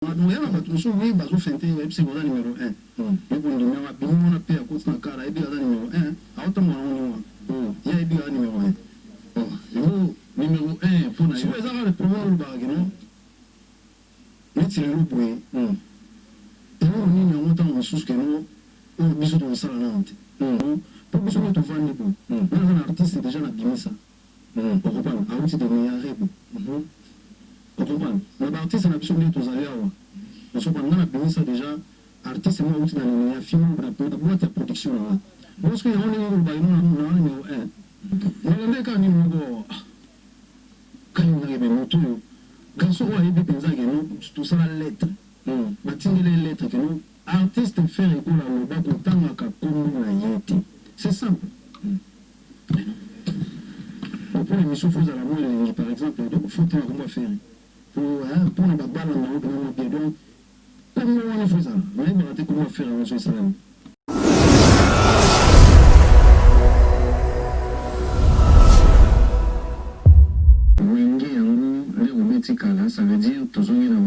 Donc, il y a un truc oui, bah, c'est le numéro 1. Et pour le numéro 1, on a payé à cause de la cara, et bien le numéro 1, à autant il y a bien le numéro 1. Numéro 1, pour si vous avez le problème, c'est le loup. Et nous, on a un sous que nous, on a besoin de ça. Pour que nous trouvions un peu. Un artiste est déjà dans ça. On comprend, à outil de meilleur. On comprend. L'artiste n'a besoin de tous aller à on se prend dans ça déjà. Artiste, moi, outil dans le meilleur film, la boîte de production. Parce qu'il y a un numéro 1. On a un numéro 1. Quand on arrive à moto, quand on arrive à tout ça, la lettre. Les lettres que nous, artistes, faire école à l'Oba, c'est simple. Pour l'émission, il faut à la moelle, par exemple, il faut que on va faire. Pour la balle, on va bien. Donc, on fait ça. On va rater comment faire un jeu salam. Ça veut dire toujours il y a un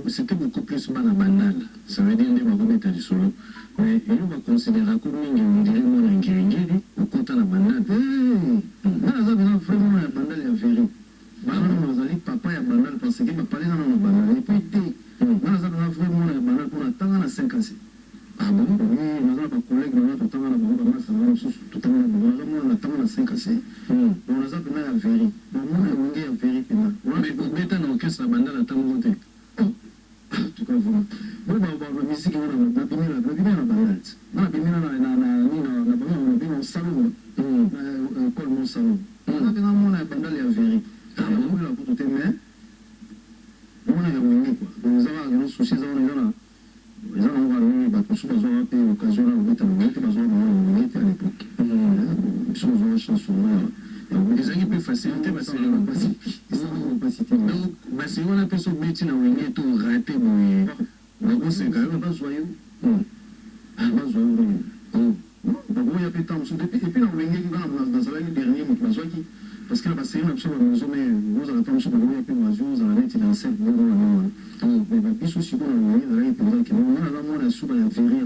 c'était beaucoup plus banal. Ça veut dire qu'il va remettre du solo. Mais il va considérer comme on dirait mon ingénieur au compte la banane. Ça veut vraiment la banane est vérité. Banane, papa est banane parce qu'il va parler dans la banane. Et puis, ça veut vraiment la banane pour attendre la 5 ans. Ah bon? Oui, nous avons un collègue, nous avons tout le temps la banane, ça va tout le temps la attendre la 5 ans. Donc, nous avons la vérité. Moi, je la vérité. Mais pour mettre en orchestre la banane, la attendre monter. Tu comprends? Moi, la musique, on a la banane. On a la salon. École mon salon. On a la banane et la vérité. On a la pour tout aimer. On a la wingé, quoi. Donc, nous avons un souci, nous avons les gens ont eu l'occasion de mettre en à l'époque. Ils sont en chanson. Les gens qui peuvent faciliter, parce que donc, on a fait son métier dans le tout raté. Donc, c'est quand même pas joyeux. Pas joyeux. Donc, il y a plus de temps. Et puis, dans le dernier, parce qu'il y a passé une option à la maison, mais vous avez pas besoin de vous appeler oiseaux, vous avez été dans cette maison. Mais la piste aussi, vous avez été dans cette maison, vous avez sous la verrière.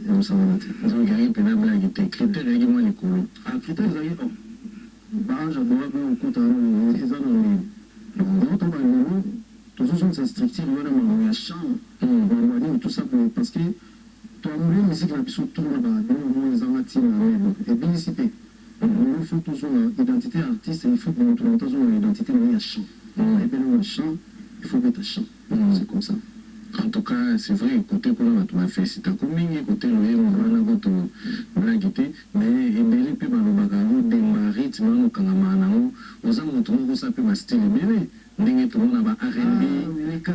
Et on s'en va. Donc, il y a une blague, il y a critères, il y a moins les couleurs. Ah, critères, il y a barrage à boire, on compte à les gens dans les. Donc, on va le toujours ça structure, il y a champ, tout ça, parce que toi, la musique, la puissance tourne là-bas, les armatis, et bien ici. Il faut toujours l'identité artiste, il faut que nous trouvions toujours l'identité de chant. Et bien le chant, il faut mettre un chant. C'est comme ça. En tout cas, c'est vrai, côté pour nous, tu m'as fait, c'est un commun, côté le on a votre blaguité, mais il y a plus de bagarre, des maris, tu m'as quand même, on a montré ça peut ma style, mais il tout le monde a R&B,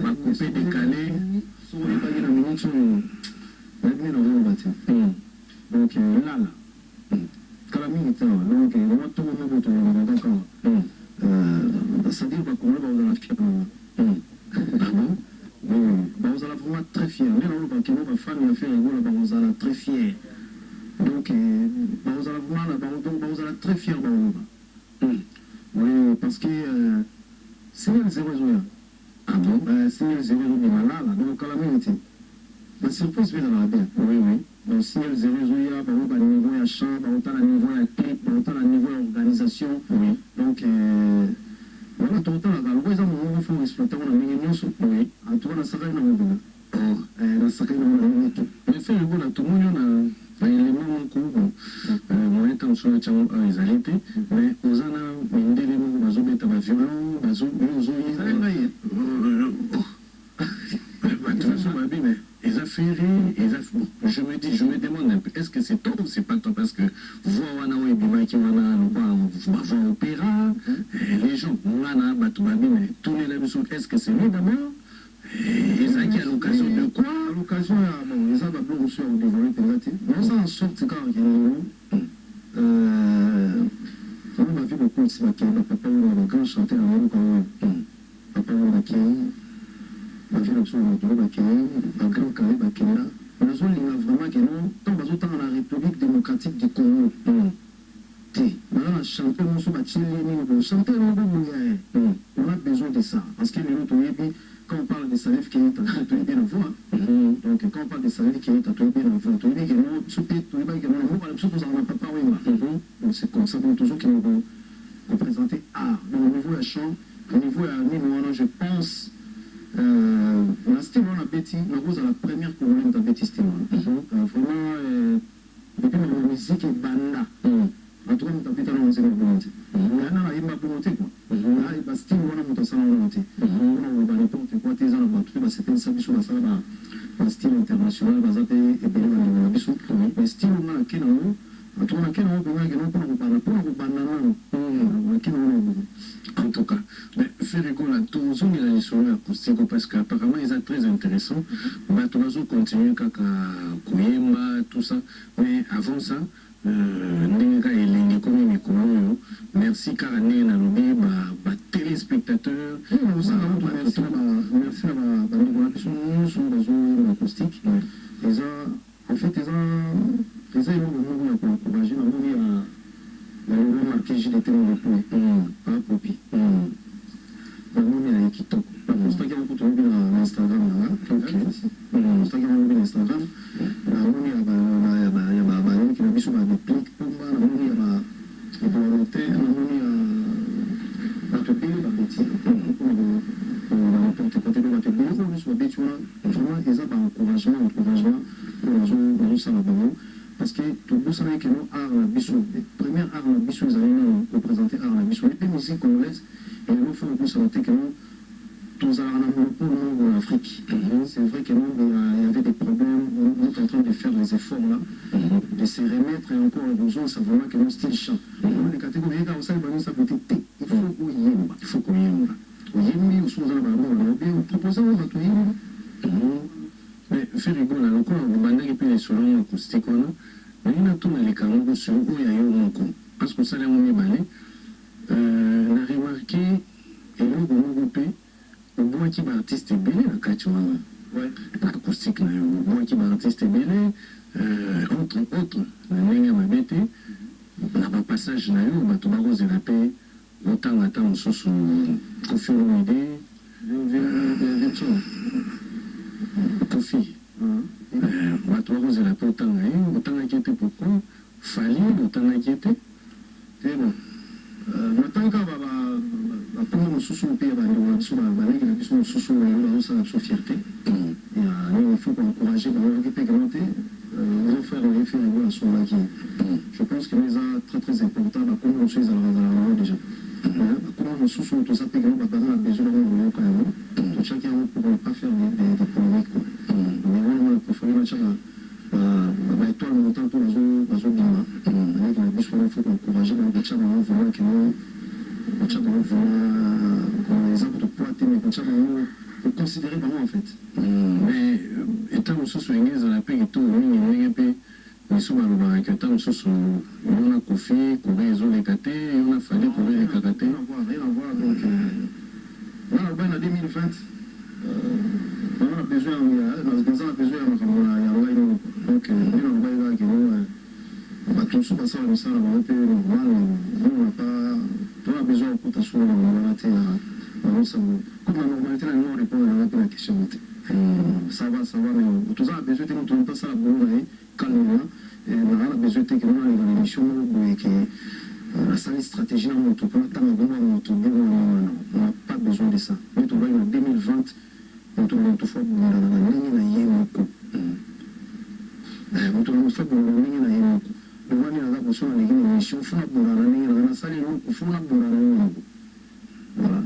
ma coupé décalé. Sur les baguettes, la minute, donc là. Calamité, donc on va tout le monde d'accord. C'est-à-dire qu'on va dans la fière. Ah bon? Oui, on a vraiment très fier. Mais là, on va faire une affaire, on a très fier. Donc, on a vraiment très fier. Oui, parce que c'est le 0 joueur. Ah bon? C'est le 0 joueur. Donc, calamité. La surprise vient dans la bien. Oui, oui. Donc, si elle 0 joueur, on a un niveau de chant, on a un niveau de clip, on a un niveau d'organisation. Oui. Donc, voilà, tout le temps, il faut exploiter, on a mis une chose. Oui. En tout cas, on a sacré dans le monde. On a sacré dans le monde. Mais c'est le bon, tout le monde, il y a les moments où, moi, étant sur le channel, ils arrêtent, mais aux années, il y a des moments où ils ont violon, ils ont je me demande un peu, est-ce que c'est toi ou c'est pas toi? Parce que voir opéra, les gens, tourner la musique, est-ce que c'est lui d'abord? Ils ont à l'occasion de quoi? À l'occasion, ils ont d'abord reçu au développement pédagogique. Non, ça en sorte quand il y a on a vu beaucoup de papa, on a grand chanteur, papa, on a la vie absolue de un grand carré Bakena. Nous avons vraiment que nous, tant que la République démocratique du Congo. Maintenant, chanter, on a besoin de ça. Parce que quand on parle de Salif qui est bien en voix, donc quand on parle de Salif qui est bien en voix, donc c'est comme ça qu'on toujours qui nous représenter art. Donc au niveau de la chant, au niveau de la je pense, la style on a bêti, nous la première commune de bêti style. Vraiment, depuis la musique est banda. En tout cas, nous avons été dans la volonté. Il y a une volonté. Il y a une style on a monté ça dans la volonté. On a n'importe quoi, tes ans, c'était une sabition dans ça, un style international, basé et bien dans la biso. Mais style on a qui dans nous, en tout cas, on a en tout cas, faire école tout le monde est sur l'acoustique parce qu'apparemment ils sont très intéressants. Tout le monde continue à Koyemba, tout ça. Mais avant ça, merci Karané Nalobi, téléspectateurs. Merci à la acoustique. En fait, ils ont encouragé la piège d'été dans le point, pas Popi. Il y a qui top. C'est ça qui a beaucoup de Instagram. Instagram, Instagram. Parce que tout le monde que nous art la bichou, première art la bichou, ils allaient représenter art la bichou. Les musiques congolaises, et nous faisons beaucoup savoir que nous, tous en Afrique. C'est vrai que nous, il y avait des problèmes, on est en train de faire des efforts là, de se remettre et encore besoin de savoir que nous style chant. Les catégories, quand on sait, il faut qu'on y aille. On propose mais faire rigolo, alors quand on va aller les solos acoustiques, on a tout les canaux sur où il y a eu un coup. Parce que ça, on est balé. On a remarqué, et nous, on a coupé, au bois qui va artiste belé, la Kachouana. Ouais, l'acoustique, au bois qui va artiste belé, entre autres, la ligne m'a bêté, on n'a pas passage, là, on va tout barrer la paix, autant attendre sur son confirmé idée, Kofi, watu wako zinapota ngayo, utanga kiete pourquoi, fali, utanga kiete. C'est bon. Maintenant, quand on a sous pays, on a sous fierté. Il faut encourager, je pense que c'est très important, comme on sait déjà. Comment on sous tout ça, on a besoin de chacun pour ne pas faire des polémiques. Mais on a préféré étoile montant pour les autres bima. Avec la biche, il faut encourager les gens à voir que nous, les arbres de poids, mais pour considérer vraiment en fait. Mais étant aussi sur l'église, on a payé tout, on a payé. Mais souvent, on a sous on a Kofi, on a les catés, on a fallu pour les catés. Rien à voir. Donc, là, en 2020, on a besoin, donc, on a tout ça, ça, on a besoin de sur la normalité, comme la normalité, on répond à la question. Ça va, mais tout ça a besoin de nous ça, calmement, et on a besoin de nous l'émission, la salle stratégie, on n'a pas besoin de ça. Mais on va en 2020, on tourne tout fois, on a la ligne, on a un coup. On tourne tout fois, on a la ligne, on a un coup. On va aller à la position, on a une émission, on a la ligne, on a la salle, on a la ligne. Voilà.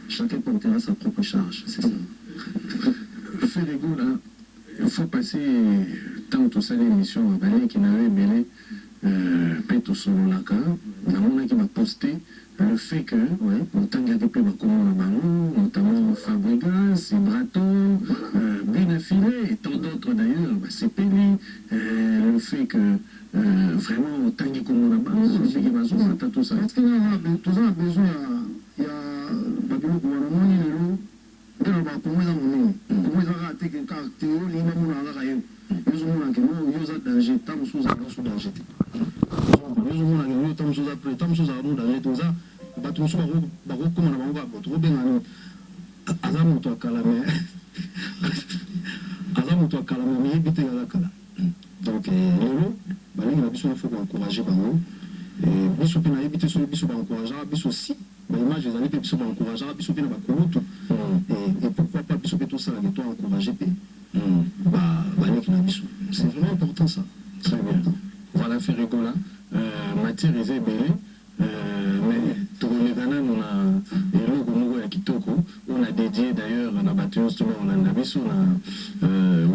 Chacun portera sa propre charge, c'est ça. Fait les goûts là, il faut passer tant tout ça l'émission à Balé qui n'avait belé Peto Solo Laka, on a qui m'a posté le fait que autant il y a des plus notamment Fabregas, Brato, bien affilé et tant d'autres d'ailleurs, c'est Pelli, le fait que vraiment autant il y a comme là-bas, le fait qu'il va se tout ça. Parce que tout ça a besoin, il y a Babylone gouvernement, il est là. Comment ils ont raté que quand tu es au lit, ils ont danger, tant sous danger. Ils ont après tant chose à nous dans tout ça bato so ba ko comme na bango ba to benga no azamu to kala mais azamu to kala mais yebite ya kala donc lelo balingi na biso faut encourager bango biso pe na yebite so biso ba encourager biso aussi ba image ezali pe biso ba encourager biso pe na ba kulutu et pourquoi pas biso pe tout ça que toi encourager pe balingi na biso c'est vraiment important ça. Très bien. Voilà Ferregola matière est belé mais tout le Ghana on a et logo ya kitoko on a dédié d'ailleurs na batuos tout on a nabiso na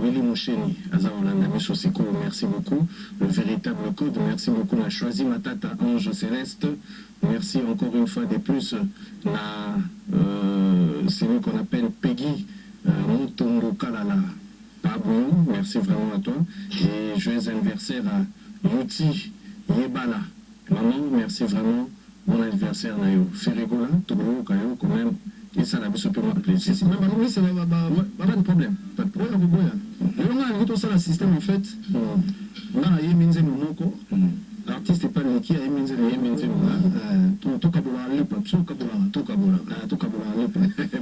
Willy Moucheni aza on a nabiso siko merci beaucoup le véritable code merci beaucoup on a choisi Matata Ange Céleste merci encore une fois de plus na celui qu'on appelle Peggy Mutombo Kalala Pabou, merci vraiment à toi et joyeux anniversaire à Yuti Yebala maman merci vraiment. Bon anniversaire Nayo. Ferregola, Togo, Kayo, quand même. Et ça, la vie se peut me plaisir. Même oui, c'est pas de problème. Pas de problème. On a tout ça, le système en fait. On a Yeminze Momoko. L'artiste n'est pas le qui a Yeminze Momoko. Tout Kabola, tout Kabola.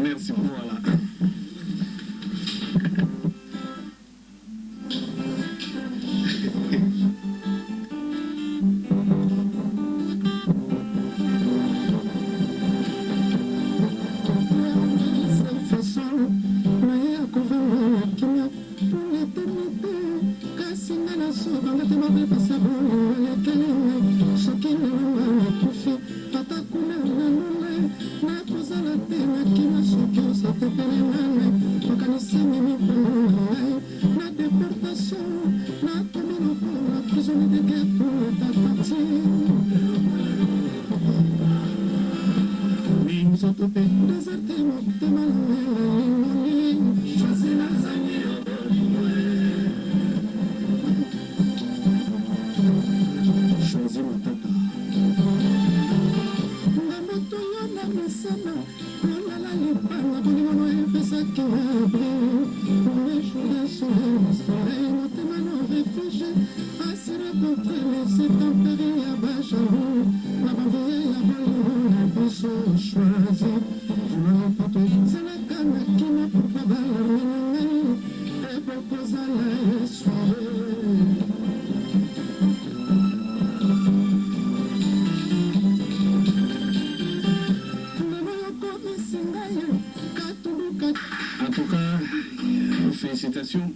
Merci beaucoup. Voilà. Félicitations.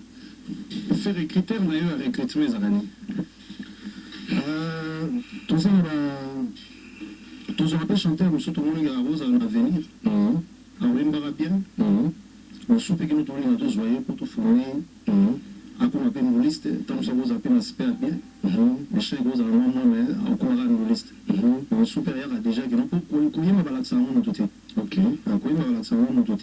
Faire les critères d'ailleurs avec les tués à l'année. Tout ça, tous on rappelle chanter, nous sommes tous les gars rose à l'avenir. On rimbara bien. On soupe que nous tournons à tous voyez pour tout fournir. À quoi on appelle nos listes, tant que ça vous appelle super bien. Les chèques vous allez moi, mais encore à nos listes. Le supérieur a déjà que nous pouvons couiller ma balade sans nous tout. Ok. Couiller ma balade sans nous tout.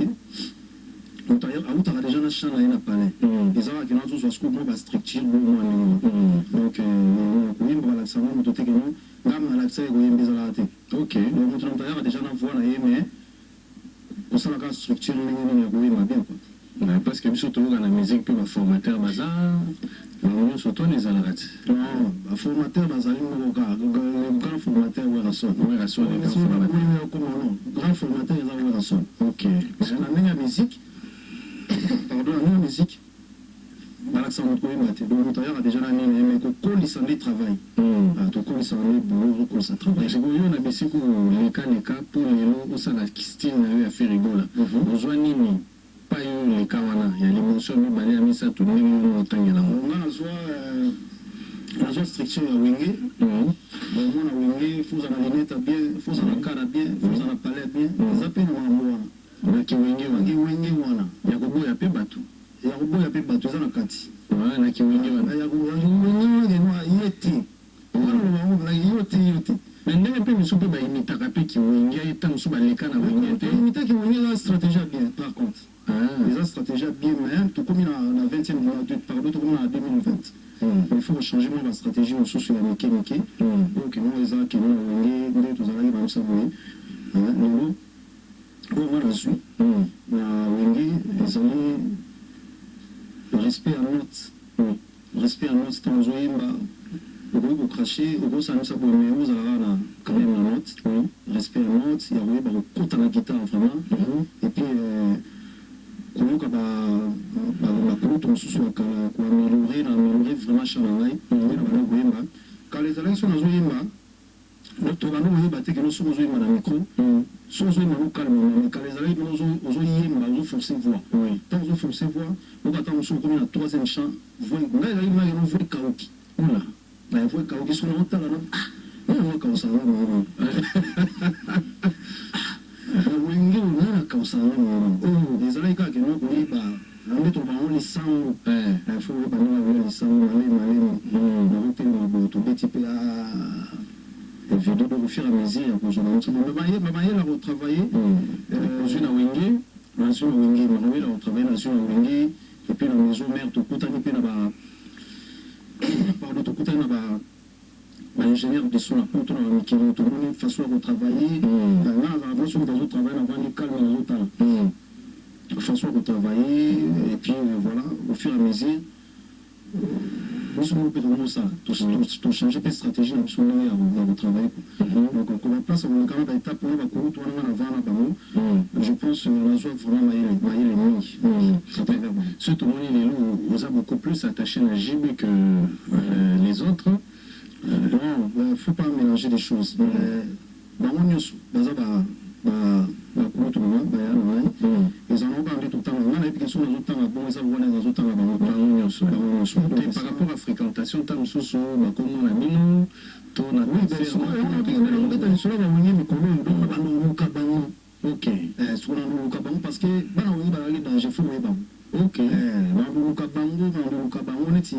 Autara déjà na chana ina pale ezala ke nazo soit mo ba structure bo mo donc ko ba la sama mo to tekeno ngam na la tsego yembiza la te ok donc mo tantaya déjà na voix na yeme ko sala ka structure ni ko yema bien quoi parce que biso to na musique pe ba formateur bazar non surtout les alarats non ba formateur bazali mo ka grand formateur wa rason grand formateur za wa rason ok parce que na musique pardon, la musique, donc le a déjà la mais il s'en est travail. Il s'en est boulot, il s'en travail. Je vois on a baissé pour les cas pour les lots, ça la style à faire rigoler. Besoin ni pas eu les kawana, il y a l'émotion mais balé à mis ça tout le monde en temps là. On a la structure à Wingé. Bon, on a Wingé, faut en lunette bien, faut en cara bien, faut en palette bien. Ça peut nous avoir. Naki wenge wana yakobo ya pe batu za na kati naki wenge wana yeti wana yoti mais ndenge pe misu pe baimitaka pe kiwenge eta mosu baleka na wenge te imita kiwenge eza stratégie bien par contre eza stratégie bien mais tokomi na 20e pardon tokomi na 2020 il faut changer ma stratégie mosusu ya mike donc non eza kino na wenge nde tozalaki bamosa boye lelo bon, moi je suis. Wengi, ils ont respect à notre. Respect à notre temps. au cracher, au gros, ça nous a beau, mais vous avez quand même la note, respect la note, il y a un compte à la guitare vraiment, et puis, koloka bakulutu mosusu koaméliorer vraiment cha na ngai nde na bana koyemba kala ezalaki so nazoyemba tobanda koyeba te keno soki ozoyemba na micro soki ozoyemba lokalema kala ezalaki bino ozoyemba ozoforce voix ntango ozoforce voix okata mosuku okomi na troisième champ ngai ezalaki makeno voix ekauki na voix ekauki so naotala na nana ekawusanga mama wenge nana ekawusanga mama ezalaki kaka keno koyeba nde tobango lisango fo oyeba nde baboya lisango malemi nakotelema boye tobeti mpe vidéo donc au fur et à mesure babayela kotravailler ozwi na wenge nazwi na wenge babayela kotravailler nazwi na wenge et puis na maison mère tokutani mpe na pardon tokutani na baingénieur de son apoto na bamikili tomoni façon ya kotravailler nga nazalaka soki bazotravaille na vandi calme nazotala façon ya kotravailler et puis voilà au fur et à mesure biso moko mpe tokomosala tochange mpe stratégie na biso ndenge ya kotravaille donc kobaplace akoleka na baétape wana bakolutu wana nga na vana bango je pense nazwa vraiment mayele mingi ce tomoni lelo oza beaucoup plus attaché na JB que les autres non faut pas mélanger des choses bango nyonso baza bakulutu nanga baya na ngai ezango bande totanga nga nayebi ke soki nazotanga bongo eza wana nazotanga bango nyonso par rapport à fréquentation ntango mosusu bakomona bino to na beta lisolo bawenge mikolo donc bandoluka bango soki nandoluka bango parce que bana wengi bazali danger fo boye bango nandoluka bango neti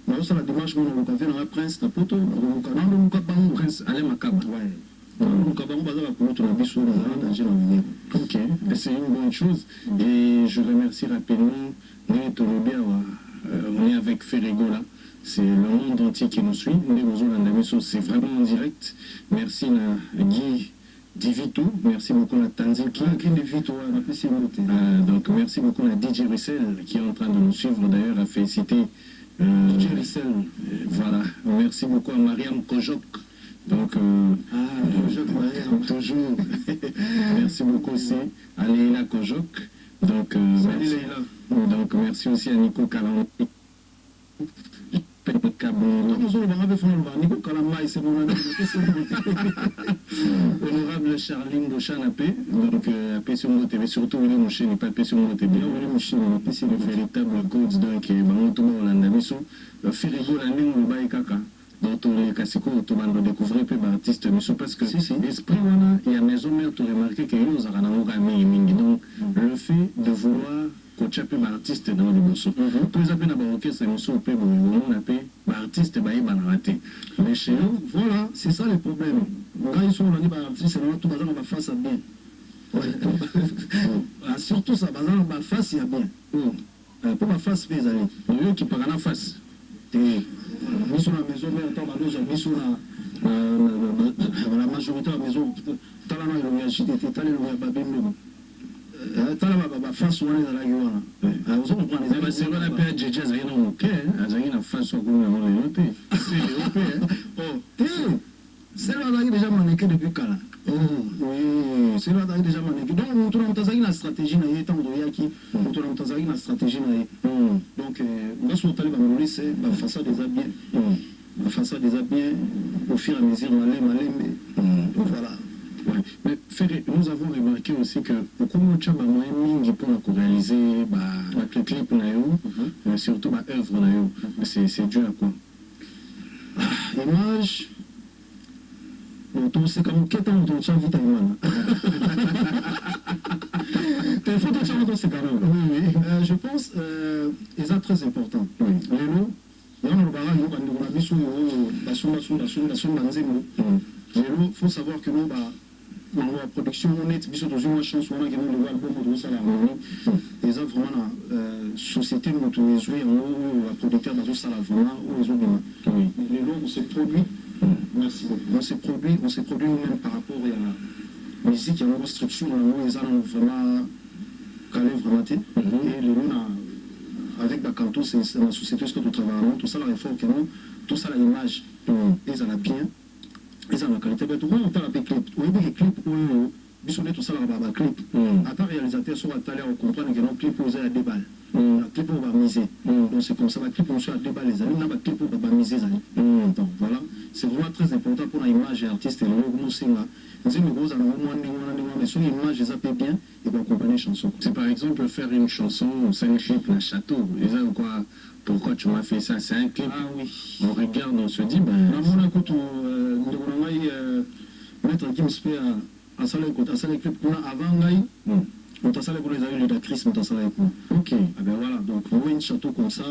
nazosala démarche mo nandoluka ve nanga prince na poto nandoluka bango prince ale makaba Ok, c'est une bonne chose et je remercie rapidement on est avec Ferrigo là, c'est le monde entier qui nous suit, c'est vraiment en direct. Merci à Guy Divito, merci beaucoup à Tanziki. Donc merci beaucoup à DJ Russell qui est en train de nous suivre d'ailleurs, a félicité DJ Russell. Voilà, merci beaucoup à Mariam Kojok. Donc, toujours, merci beaucoup aussi à Leila Kojok. Donc, merci aussi à Nico Kalamai. Honorable Charline Bochanapé, donc AP sur mon TV, surtout William Mouché n'est pas AP sur mon TV, c'est le véritable coach, donc, Bangotouma Olandamiso, Firigo Landing Moubaïkaka. Donc, les Kassiko, tu vas découvrir peu d'artistes, mais parce que l'esprit, il y a maison mère, tu remarques qu'il y a donc le fait de vouloir coacher peu d'artistes dans le morceau. Tous les appels d'abord, c'est un morceau, on appelle artiste, mais chez nous, voilà, c'est ça le problème. Quand ils sont on dit artiste, c'est tout bazar, on va face à bien. Surtout ça, bazar, on va face à bien. Pour ma face, les amis, eux qui parlent en face. Biso na maison mère tant baloza biso na majorité la maison tala na lo ya chité tala lo ya babembe tala ba face wana za la wana ozo comprendre les ba c'est la paix DJ za ina OK azangi na face ko na le yote c'est là déjà manqué depuis kala oui c'est là déjà manqué donc on tourne tazaki na stratégie na yeta ndo yaki on tourne tazaki na stratégie na donc ngaso tali ba molisi c'est ba façade déjà bien la façade déjà bien au fur et à mesure voilà. Ouais. Mais Ferré, nous avons remarqué aussi que beaucoup de gens ont pour réaliser le clip, surtout l'œuvre. C'est dû à quoi? Image. C'est comme quel temps on tient vite à Imana. Je pense que c'est très important. Lélo, il faut savoir que nous, dans la production, on est dans une chance, on a gagné le album de Salamoni. Les œuvres, vraiment, la société, nous avons joué en producteur dans une salle vraiment, où ils ont gagné. Les lots, on s'est produit. Merci beaucoup. On s'est produit nous-mêmes par rapport à la musique, il y a une restriction, ils ont vraiment calé, vraiment. Et les lots, avec Bakanto, c'est la société que nous travaillons, tout ça, la réforme que nous, tout ça l'image ils en a bien ils en a qualité mais tout le monde a clip oui des clips où bisonné tout ça là clip à part réalisateur sur à on comprendre que non clip aux à 2 balles la clip on va miser donc c'est comme ça la clip on soit à 2 balles les amis on a clip on va miser donc voilà c'est vraiment très important pour l'image artiste et le logo c'est là c'est une grosse mais sur l'image ils appellent bien et va accompagner chanson c'est par exemple faire une chanson c'est un clip un château et ça quoi pourquoi tu m'as fait ça c'est un clip on regarde on se dit ben on a écoute mettre Kim Spé à ça les clips qu'on a avant là on t'a salé pour les amis de Chris on t'a salé pour ok ah ben voilà donc on voit une château comme ça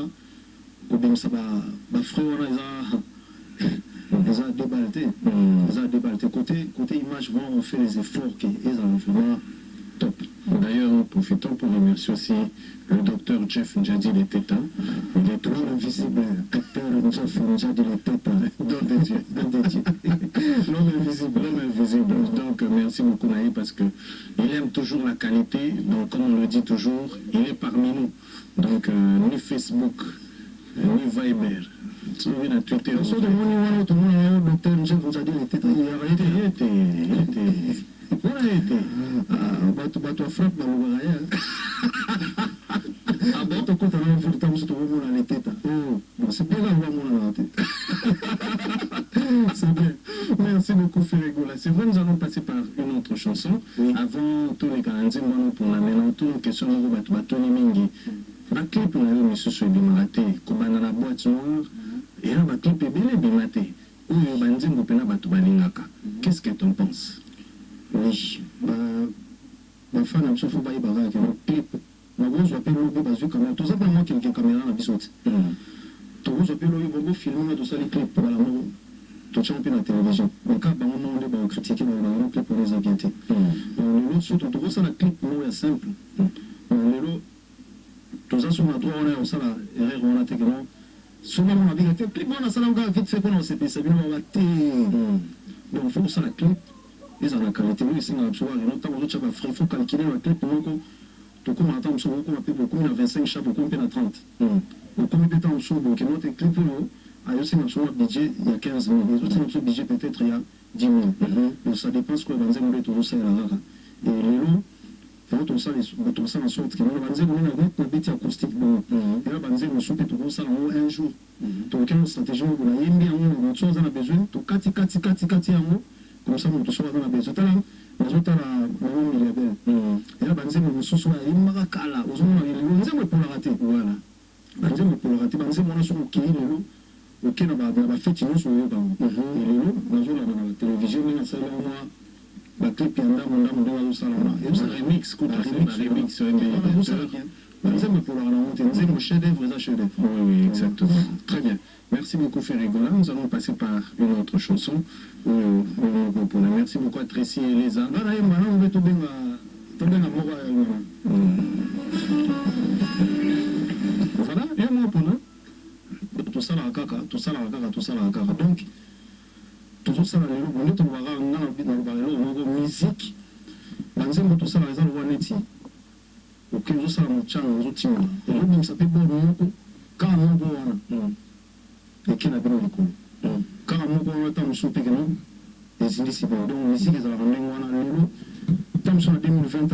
ou bien ça va frère on a ils ont débalté côté image vraiment on fait les efforts qui ils ont vraiment top. D'ailleurs, nous profitons pour remercier aussi le docteur Jeff Ndjadi Leteta. Il est toujours invisible. Docteur Jeff Ndjadi Leteta. Dans des dieux. L'homme invisible. Donc, merci beaucoup, Naï, parce qu'il aime toujours la qualité. Donc, comme on le dit toujours, il est parmi nous. Donc, ni Facebook, ni Viber. Tu vois, na Twitter. Tout le monde, docteur Jeff Ndjadi Leteta. Il était. bato afrappe balobaka ye tokota na mfuta mosu tokomona na teta c'est bien là on va tête c'est bien merci beaucoup Ferregola c'est vrai nous allons passer par une autre chanson avant tous les canadiens pour la maintenant toute une question de batoni mingi baclip na yo misusu ebimaka te kobanda na boîte noire eya baclip ebele ebima te oyo banzembo mpena bato balingaka qu'est-ce que tu en penses? Oui, ma femme a besoin de faire un clip. Ma grosse appelle le bazou caméra. Tout ça, moi, quelqu'un caméra dans la bisote. Tout grosse appelle le bon filmer tout ça, les clips. Voilà, tout ça, on peut la télévision. Mais quand on va critiquer, on va clip pour les ambienter. L'autre, surtout, tout ça, la clip, nous, est simple. L'autre, tout ça, sur la droite, on a ça, la erreur, on a techniquement. Souvent, on a dit, clip, on a ça, on a vite fait, on a fait, ça, on va donc, il faut ça, la clip. Ils ont la qualité, oui, c'est un soir, et notamment, il faut calculer la clip pour nous, tout comme on attend, on a beaucoup, on a 25 chats, beaucoup, on a 30. Beaucoup de temps, on a donc, notre clip pour nous, il y a un budget, il y a 15 000, les autres, notre budget peut-être, il y a 10 000. Donc, ça dépend ce qu'on va dire, on est toujours ça, et les lots, il faut tout ça en sorte que nous, on va dire, on a un bêtise acoustique, et là, on va dire, on soupe tout ça un jour. Donc, une stratégie, on a bien, on a besoin, tout kati, comme ça, on soit dans la maison. Nous avons un milliardaire. Et là, banzemo mususu ya imakala. Ozomona lelo nzembo pour la rater. Voilà. Banzemo pour la rater. Banzemo na so okili lelo. Okena ba feti nyonso yo ba. Et lelo nazo la na télévision na sala moi. Ba clip ya ndamu ndo sala na. Et ça remix, coup remix sur MB. Banzemo pour la rater. Nzembo chef d'œuvre, ça chef d'œuvre. Oui, exactement. Très bien. Merci beaucoup Ferregola. Nous allons passer par une autre chanson. Merci beaucoup à Tracy et Lisa. Voilà, il y a un mot pour nous. Tout ça, la caca. Donc, tout ça, la musique. Tout ça, la ok, tout ça, la ça peut bon, quand on et qui n'a pas de coup. Quand on a tant de soupe, et c'est ici, donc, ici, ils ont ramené un tant sur 2020, qui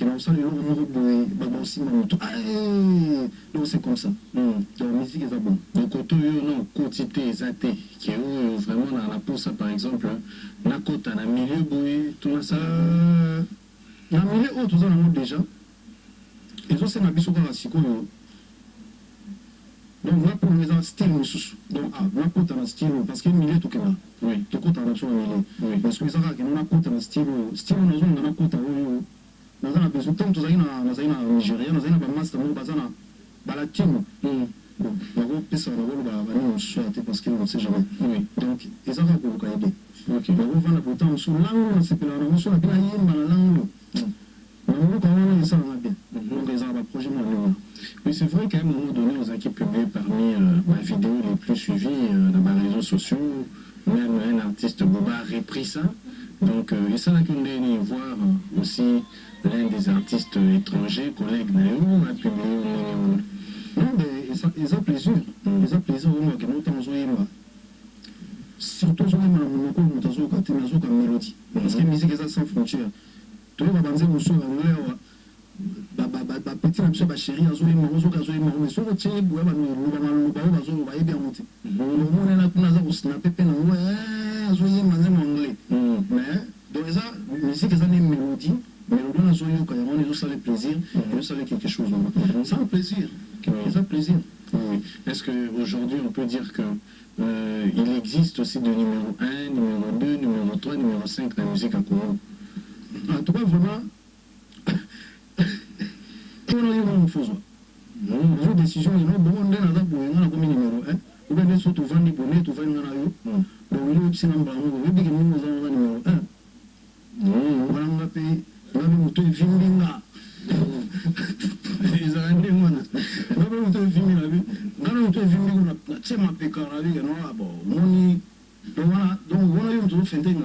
n'ont pas donc c'est comme ça. Donc, la musique est bon. Donc, non, quantité exacte, qui est vraiment dans la pousse, par exemple, la côte à la milieu, tout ça. La milieu, tout ça, on a déjà. Et ça, c'est la biseau dans la psycho. Donc, là, pour les style, donc, là, pour un style, parce qu'il y a un milieu tout cas. Oui, tout compte en action, oui. Parce que les arabes, on a compte un style, on a compte on a besoin de tout ça, on a Nigeria, on a master, on a latino. Bon, on va passer on soit parce qu'on ne sait jamais. Oui. Donc, les arabes, on va aider. Ok. On va voir pourtant, sur langue, c'est que la sur la langue. Oui, c'est vrai qu'à un moment donné, aux équipes publiées parmi les vidéos les plus suivies dans les réseaux sociaux, même un artiste Boba a repris ça. Donc, et ça, là, qu'on est voir aussi l'un des artistes étrangers, collègues Nayo, a publié Non, mais ils ont plaisir. Ils ont plaisir au moins que nous avons joué. Surtout sur les mamans, nous avons joué comme mélodie. Parce que la musique est sans frontières. Tout le monde va dire que nous avons petit na ba chérie azoi ma ozo kazoi ma mais so tshé bua ba no ba malo ba ba zo ba ibe muti no mona na kuna za usna pepe na ouais azoi ma nzema anglais mais donc ça musique ça n'est mélodie na zo yo ka ya on ça le plaisir et ça le quelque chose ça un plaisir ça plaisir. Est-ce qu'aujourd'hui on peut dire que il existe aussi de numéro 1, numéro 2, numéro 3, numéro 5 dans la musique à Congo? En tout cas vraiment on a eu une fois. Une décision, il y a un bon moment comme numéro 1. Ou bien, soit tu vends des bonnets, tu vends un avion. Donc, il y a aussi un bon moment. Il y a un numéro 1. Voilà, on a payé. On a mis un film. Ils ont rendu moi. On a mis un film. On a mis un film. On a mis un pécan. On a mis un voilà. Donc, on a eu un truc fêté.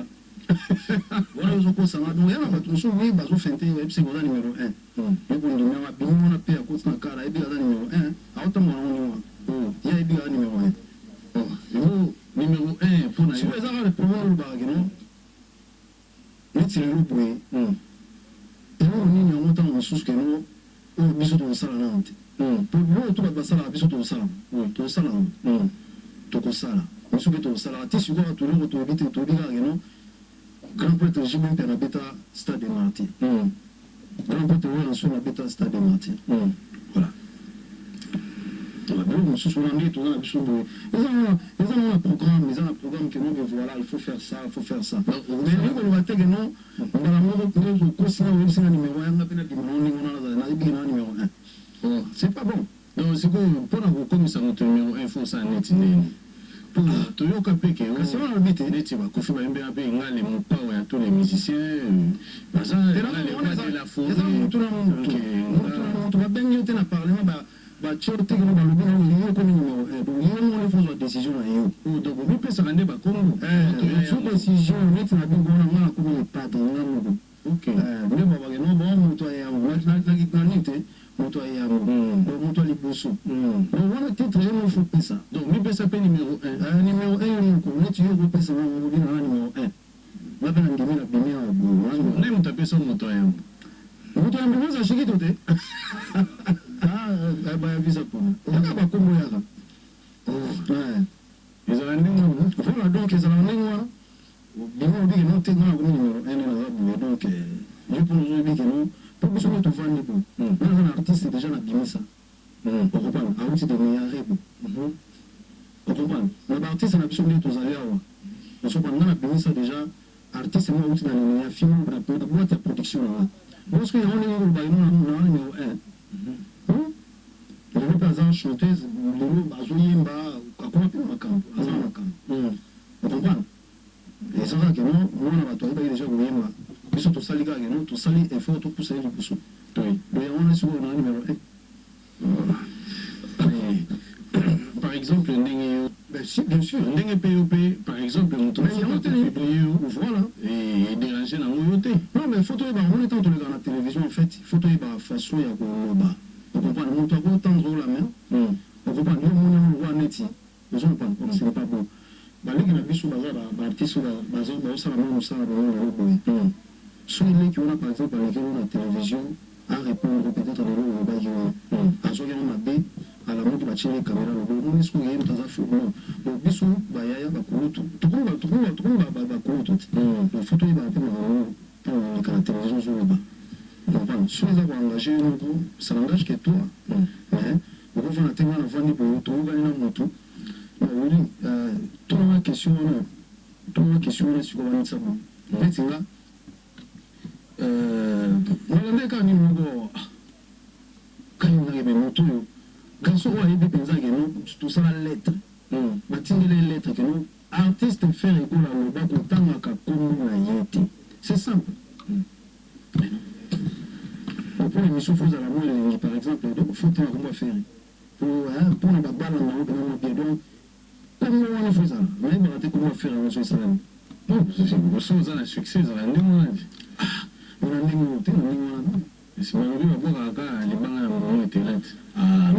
Voilà, ils ont commencé à donc il y a un patron, oui, bah, ils fêté, c'est le numéro 1. Mais pour le numéro 1, on a payé à cause de la carte, et puis le numéro 1, à autant de il y a le numéro 1. Numéro 1, pour si vous avez le problème, mais c'est le bruit. Et on a autant de choses que nous, on a besoin de ça. Pour nous, tout va ça, besoin de ça. Tout ça, tout ça. Mais ce que tout ça, tu sais, tu le retrouves, tu le dis, grand prêtre Jimmy Penabeta Stade de Martyr. Grand prêtre Wilson Abeta Stade de Martyr. Voilà. Donc, nous sommes en tout ils ont un programme, que nous, voilà, il faut faire ça, il faut faire ça. Mais nous, on va dire que non, on va nous continuer le numéro 1, on a le numéro 1. C'est pas bon. Donc, c'est bon, pour nous, comme ça, notre numéro 1, il faut ça net. Toyoka peke neti bakofi bayembe ape ngale mopawa ya tous les musiciens baza de la forêt moto babengi yo te na parlement batio teke no balobi na yo komi numéro 1 donc yo mona fozwa décision na yo donc bopesaka nde bakongo so décision neti na bingo wana nga nakomi lepata nga moko nde babake no bao moto ayango te moto ayango moto aliboso donc wana titre ye mo fopesa donc mipesa pe numéro 1 numéro 1 yo moko neti yo kopesa mobi na numéro 1 ngape na ndimi na bimi ya bo nde moto apesa moto ayango moto ayango moza shikito te baya visa mpona yaka bakombo yaka ezala ndenge wana voilà donc ezala ndenge wana bimi obiki no te ngana komi numéro 1 naza boye donc yo mpo nozobiki no mpo biso nde tovandi bo naza na artiste déjà na bimisa okopana awuti de meyare bo okopana na baartiste na biso nde tozali awa osopana nga na bimisa déjà artiste mo awuti na nemeya film na boîte ya production nanga parce que yango ndenge kolobaki no na numéro 1 lelo mpe aza chanteuse lelo azoyemba akoma mpe na makambo aza na makambo okomprendre eza kaka no mwana bato ayebaki déjà koyemba biso tosali kaka no tosali effort topusa ye liboso do yango wana sikoyo na numéro 1 par exemple ndenge yo bien sûr ndenge mpe yo mpe par exemple moto publie yo voilà et déranger nango yo te non mais faut toyeba on est tant toleka na télévision en fait faut toyeba façon ya koloba okomprendre moto akotendre la main okomprendre yo moni oloba neti ozomprendre ce n'est pas bon baleki na biso baza baartiste baosala mo mosala bango lelo boye so eleki wana par exemple aleki ngo na télévision arépondre peut-être lelo olobaki wana azoki yango mabe ala moto batieli caméra lobo omoni soki oyebi moto aza fournon donc biso bayaya bakulutu tokomi bakulutu te donc fo toyebaka mpe mabango mpo oleka na télévision ozoloba comprendre soki eza koengage yo moko ça n'engage que toi mais okofana te nga na vandi boye toyokani na moto oui tonanga question wana sikoyo banisa bo neti nga nalande kaka nini moko kayongakebe moto oyo garçon oyo ayebi mpenza keno tosala lettre batindeli lettre keno artiste faire ekola loba kotangaka kombo na ye te c'est simple pour émission fozala mo elengi par exemple donc faut tanga kombo affaire mpona babala nango pena mabie donc kombo wana fozala nayebaka te kombo affaire yango so esalami so oza na succès ezala ndenge wana na ndenge te na ndenge wana balobi babwakaka libanga ya momo etelati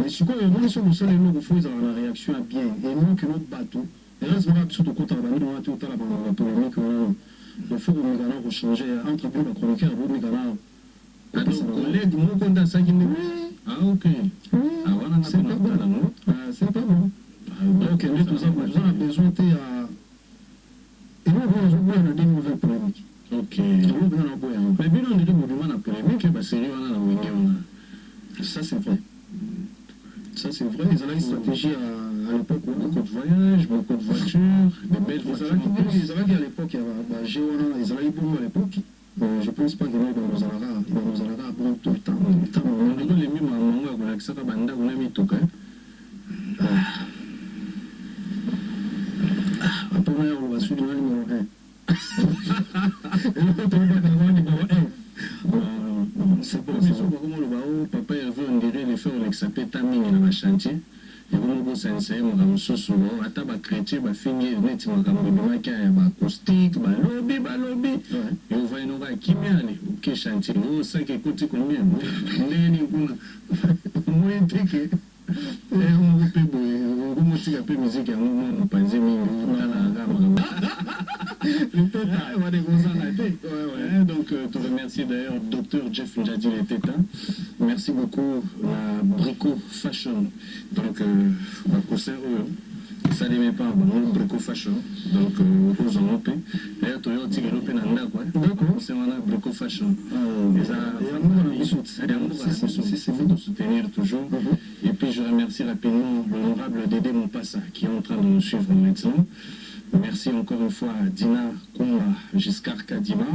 si quoi on est sur le sol et nous faut une réaction à bien et nous que notre bateau et là c'est vrai surtout quand on va nous tout à la polémique il faut que nous allons changer entre plus la chroniqueur vous nous allons collègue mon compte ça qui ah ok ah voilà c'est pas bon c'est pas bon donc nous tout ça nous avons besoin de et nous avons des nouvelles polémiques. Ok. Mais bien on est de mouvement la polémique bah c'est lui on a wingé ça c'est vrai. Ça c'est vrai, ils ont une stratégie à l'époque, beaucoup de voyages, beaucoup de voitures, des belles voitures. Ils avaient dit à l'époque, ils avaient eu beaucoup à l'époque. Je pense pas qu'ils nous allera bon tout le temps. On rigole les mimes à Manga, on a que ça va banda, on a mis tout cas. Après on va suivre le numéro 1. Et le temps on va dans le numéro 1. C'est bon, c'est sûr, comme le baou, papa il veut on dirait les faire on s'appelle taming dans le chantier. Et on go sense mo ga soso mo ata ba chrétien ba fingi net mo ga mo ba ka ba acoustique ba lobby yo va ino ga kimiani ke chantier no sa ke kuti combien ndeni kuna mo intike on go pe boy on go tika pe musique ya mo panze mingi na ga ma donc, te remercier d'ailleurs Dr Jeff Njadil et Teta. Merci beaucoup la Brico Fashion. Donc, ça n'aimait pas, Brico Fashion. Donc, aux Européens. D'ailleurs, tu as dit que l'Europe n'a pas. D'accord. C'est un Brico Fashion. C'est vous de soutenir toujours. Et puis, je remercie rapidement l'honorable Dédé Mompassa qui est en train de nous suivre maintenant. Merci encore une fois à Dina Kumba Giscard Kadima,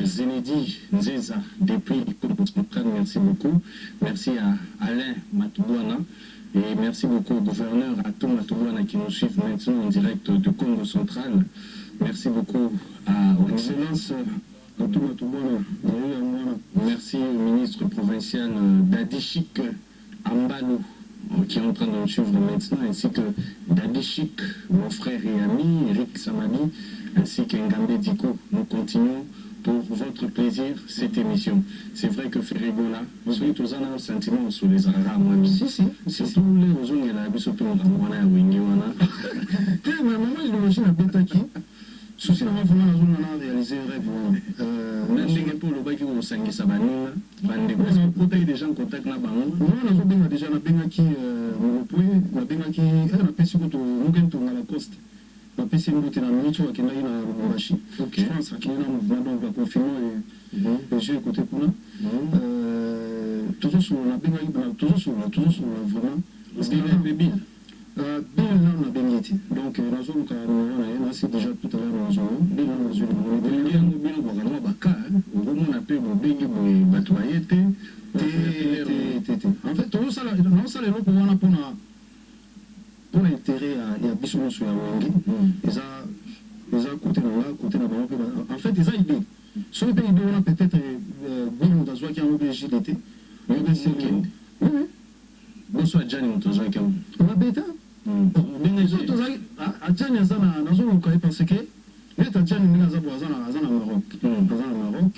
Zenedi Nzeza depuis Congo central, merci beaucoup. Merci à Alain Matoubouana et merci beaucoup au gouverneur Atou Matoubouana qui nous suit maintenant en direct de Congo central. Merci beaucoup à Excellence Atou Matoubouana. Merci au ministre provincial d'Adishik Ambalou qui est en train de nous suivre maintenant, ainsi que Dadishik, mon frère et ami, Eric Samani, ainsi qu'Engambe Diko. Nous continuons pour votre plaisir cette émission. C'est vrai que Ferregola, nous sommes tous en sentiment sur les Arabes, surtout les Ozons et la Bissopé, on a Wingi, on a. Maman, j'imagine un bétaki. Souci d'avoir vraiment la zone on a réalisé un rêve. Pour le bac qui vous sangui sabanina, bandé, des gens contactent la banque. Moi, on a déjà la benaki, la benaki, elle a payé sur le Mugenton à la coste. La PC Mouté dans la minute, qui est là, il a un machi. Je pense qu'il y a un mouvement, donc, la confirmer et j'ai écouté pour là. Toujours sur la benaki, toujours sur la vraiment. Parce qu'il y a un bébé. Bien là, on a bien été. Donc, la zone où on a c'est déjà tout à l'heure dans la zone. Bien là, on a zone. Il y a un mobile au Bagano Baka, au moment où on a pu le bébé pour les batoyer. En fait, tout ça, non, ça, les locaux, on a pour l'intérêt à Bissou sur la Wangi. Ils ont côté là, en fait, ils ont idée. Sur le pays, on a peut-être bien dans qui a obligé d'été. Oui. Bonsoir, Gianni, on t'a dit on a bêta. À Gianni, on a parce que les Gianni, on a Maroc.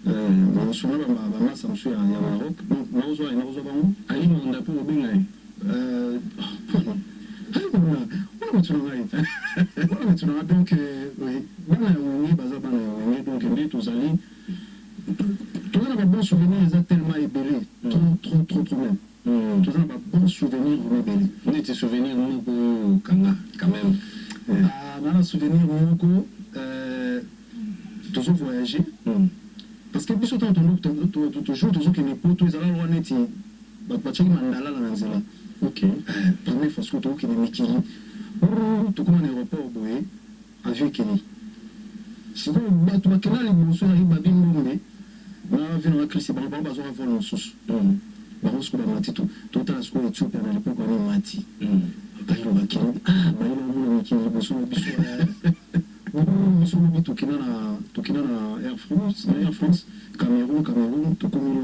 On souvent ma masse en Maroc. Donc, nous avons Ali Mondapo au Bengaï. Donc, oui, donc, tout le bon souvenir, ils ont tellement ébélé, trop même. Tout le bon souvenir, on était souvenir, quand même. Dans le souvenir, toujours voyager. Parce que, puis, surtout, toujours qu'il n'est pas, tous les alors, on était, mandala dans la zone. Ok. Première fois que tu es Mikili. Tout comme un aéroport, avion Kenya. Sinon, tu vas kenal les bonsoirs, il va bien mourir. On va venir à Christ, on va avoir un vol en sauce. On se trouve à Mati, tout à la scope, tu peux aller pour qu'on ait Mati. Il va Kenya. Ah, il va Mikili, bonsoir, bonsoir, Tokina na Air France, Cameroun, tout comme il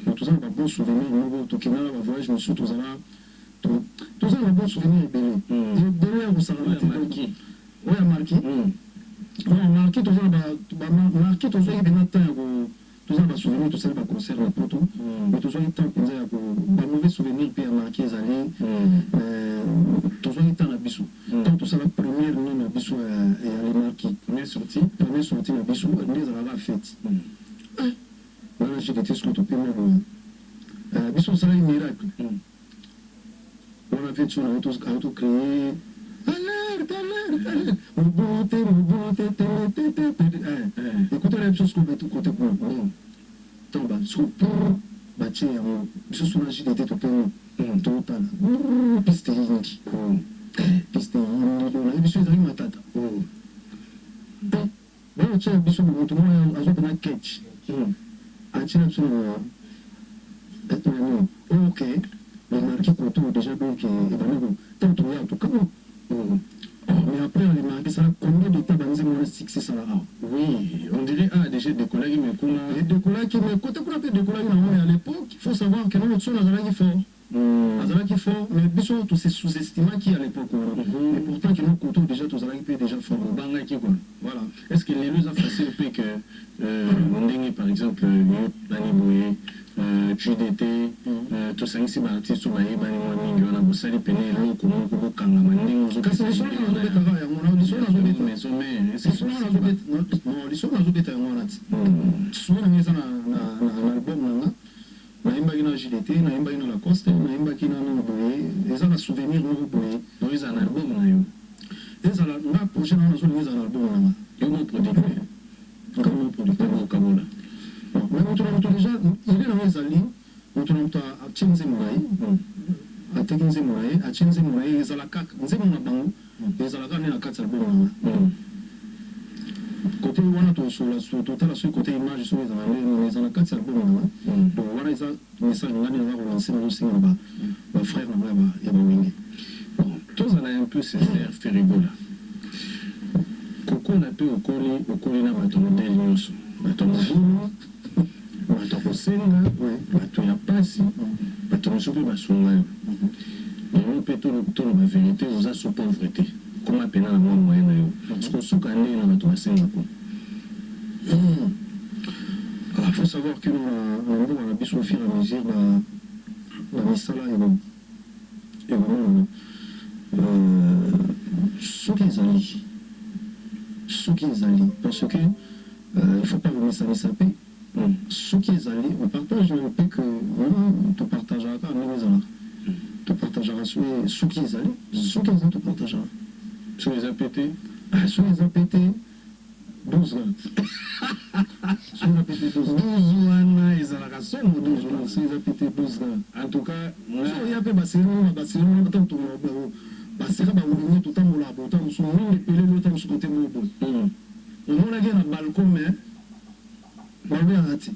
donc tout ça, on a bon souvenir, Tokina, on va voyager, je me suis tout ça là. Tout ça, on a bon souvenir, belé. Et derrière, vous savez, marqué. Oui, marqué. On a marqué, tout ça, marqué, tout ça, il y a des matins, tout Tout ça va souvenir, tout ça va concert la poto. Mais tout ça, il temps qu'il y a des mauvais souvenirs, puis il y a marqué les allées. Tout ça, il temps la bisou. Donc, tout ça, la première, non, la bisou, et elle est marquée. Première sortie, la bisou, elle est à la fête. Voilà, j'ai été sur le premier. Bisou, ça, c'est un miracle. On a fait ça, on a tout créé. Alerte. Écoutez la même chose qu'on fait tout côté pour nous. Tant bas, sur pour bâtir, je suis là, j'ai été tout total. Piste unique. Piste unique. Je suis arrivé à ma tata. Bon, tu as besoin de tout le monde, à un catch. Tu as besoin de. Ok. Les marqués qu'on trouve déjà bien que tant qu'on est en tout cas. Mais après, on a marqué ça, combien de temps dans les 6 ça là? Oui, on dirait, déjà des collègues, mais qu'on a. Et des collègues, mais quand on a fait des collègues à l'époque, il faut savoir que nous, on a qui fort. Qui fort, mais bien tous ces sous-estimants qui à l'époque. Et pourtant, que nous, comptons déjà, tous les déjà fort. Voilà. Est-ce que les deux ont facile que Mondingi, par exemple, Laniboué, GDT, tout ça, c'est un artiste, on a eu un peu de peine, l'eau, nayimbaki na GDT, nayimbaki na Lacoste, nayimbaki na Boye, eza na souvenir moko boye. Donc eza na album na yo. Ezala nga projet na nazo eza na album na. Yo mo producteur. Comme producteur au Cameroun. Mais moto déjà, il est dans les alliés, moto a Chenze Mouraï, a Tekinze Mouraï, a Chenze Mouraï, ezala kak, nzemo na bango, ezala ka na 4 albums na. Côté wana to sur la total sur côté image sur les en 4 albums donc voilà ça message ngani na ko lancer no singa ba frère na ba ya ba wingi bon tous on a un peu sincère Ferigola koko na pe okoli na bato modèle nyonso bato mabulu bato kosenga bato ya pasi bato mosusu mpe basunga yo yango mpe tolo ba vérité oza so pauvreté comment pena na mwa moyen na yo parce que soka ndenge na bato basenga po. Il faut savoir que nous avons bis au fur et à mesure la misala et vraiment ce qu'ils allient parce que il ne faut pas vous saper ce qu'ils allient on partage le fait que tu partageras pas tu partageras ce qu'ils allient ce qu'ils allient tu partageras sur les APT 12 ans. Sur les APT 12 ans, ils ont la raison, 12 ans, sur les APT 12 ans. En tout cas, il y a des Barcelone, tant que Barcelone, tout le temps, tout le temps, sur le temps, sur le côté mobile. On a un balcon, mais on a un raté.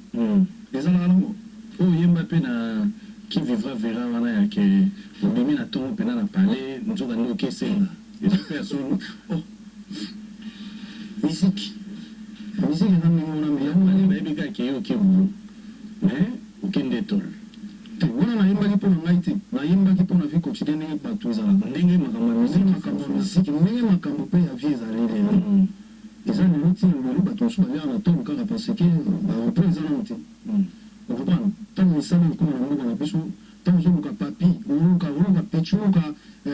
Les Allemands, oh, Mbappé qui vivra verra, on a que on met la tombe, on a parlé, nous avons ok, c'est les personnes. Musique est dans le monde. Mais aucun détour. On a un peu de naïté. On a un peu de vie quotidienne et pas tout ça. Musique, ils ont un outil, ils ont un atome parce que on comprend. Tant que ça, comme on a besoin, tant que on a papier, on a pétrole, on a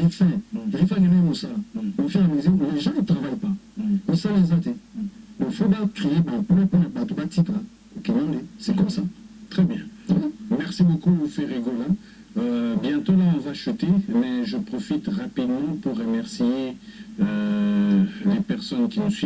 rifin, ça. On fait la musique, les gens ne travaillent pas. Mais ça les a été. Il faut pas créer pour le bâtiment. C'est comme ça. Très bien. Merci beaucoup, Ferigola. Bientôt là, on va chuter, mais je profite rapidement pour remercier les personnes qui nous suivent.